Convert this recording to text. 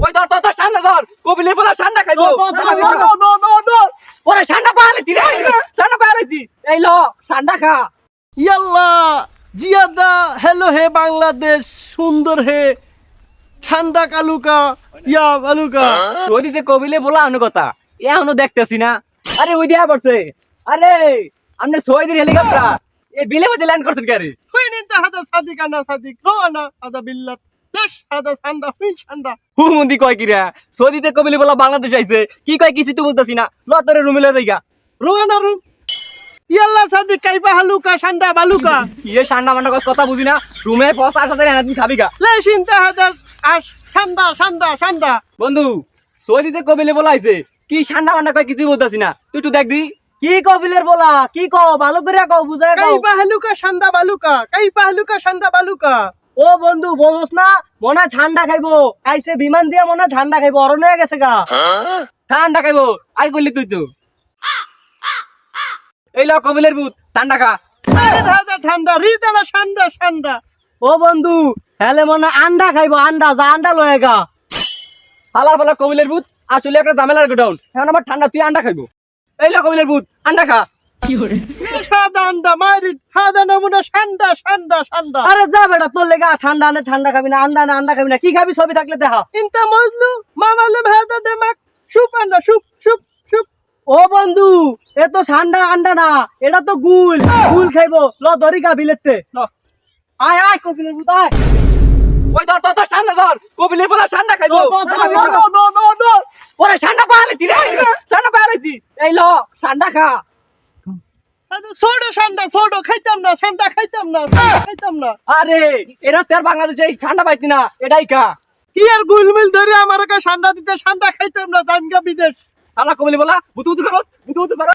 ওই ধর ধর ধর ঠান্ডা ধর কবিলের বলা ঠান্ডা খাইবো পরে ঠান্ডা পালাইছি রে ঠান্ডা পালাইছি এই লো ঠান্ডা খা ইয়াল্লা জিয়াদা হেলো হে বাংলাদেশ সুন্দর হে ঠান্ডা কালুকা ইয়া বালুকা ওই যে কবিলে বলা অন্য কথা এখনো দেখতেছি না আরে ওই দিয়া পড়ছে আরে আপনি সৌদির হেলিকপ্টার এই বিলে মধ্যে ল্যান্ড করছেন কে রে হুইন ইনতা হাদা সাদিক আনা সাদিক রো আনা হাদা বিল্লাত দেশ হাদা ঠান্ডা হুইন ঠান্ডা হুমুন্দি কয় কিরা সৌদিতে কবিলে বলা বাংলাদেশ আইছে কি কয় কিছু তো বুঝতাছি না ল তোরে রুমে লয়ে যাইগা রো আনা রু ইয়াল্লা সাদিক কাইবা হালুকা ঠান্ডা বালুকা ইয়ে ঠান্ডা মান্ডা কথা বুঝি না রুমে পৌঁছ আর সাথে এনে তুমি খাবি গা লেশ ইনতা হাদা আশ ঠান্ডা ঠান্ডা ঠান্ডা বন্ধু সৌদিতে কবিলে বলা আইছে কি ঠান্ডা মান্ডা কয় কিছু বুঝতাছি না তুই একটু দেখ দি কি কবিলের বলা কি কও ভালো করে কও বুঝায় কও কাইবা হালুকা ঠান্ডা বালুকা কাইবা হালুকা ঠান্ডা বালুকা ও বন্ধু বলছ না মনে হয় ঠান্ডা খাইবো আইছে বিমান দিয়ে মনে হয় ঠান্ডা খাইবো অরণ্য হয়ে গেছে গা ঠান্ডা খাইবো আই করলি তুই তো এই ল কবিলের ভূত ঠান্ডা খা হাদা ঠান্ডা রিদালা ঠান্ডা ঠান্ডা ও বন্ধু হেলে মনে হয় আন্ডা খাইবো আন্ডা যা আন্ডা লয়ে গা হালার পালা কবিলের ভূত আসলে একটা ঝামেলার গোডাউন এখন আমার ঠান্ডা তুই আন্ডা খাইবো এই ল কবিলের ভূত আন্ডা খা সাদা আন্ডা মারি হাদা নমুনা ঠান্ডা ঠান্ডা ঠান্ডা আরে যা বেটা তোর লেগা ঠান্ডা আনে ঠান্ডা খাবি না আন্ডা না আন্ডা খাবি না কি খাবি ছবি থাকলে দেখা ইনতা মজনু মামালে হাদা দেমাক সুপ আন্ডা সুপ সুপ সুপ ও বন্ধু এ তো ঠান্ডা আন্ডা না এটা তো গুল গুল খাইবো ল দরিকা বিলেতে ল আয় আয় কবিলের ভূত আয় ওই ধর ধর ধর ঠান্ডা ধর কবিলের বলা ঠান্ডা খাইবো পরে ঠান্ডা পালাইছি রে ঠান্ডা পালাইছি এই ল ঠান্ডা খা হাদা সোডো ঠান্ডা সোডো খাইতাম না ঠান্ডা খাইতাম না খাইতাম না আরে এরা তো আর বাংলাদেশে এই ঠান্ডা পাইছি না এটাই খা কি আর গুলমিল ধরে আমার কাছে ঠান্ডা দিতে ঠান্ডা খাইতাম না দামগা বিদেশ ঠান্ডা কবিলে বলা বুতু বুতু করো বুতু বুতু করো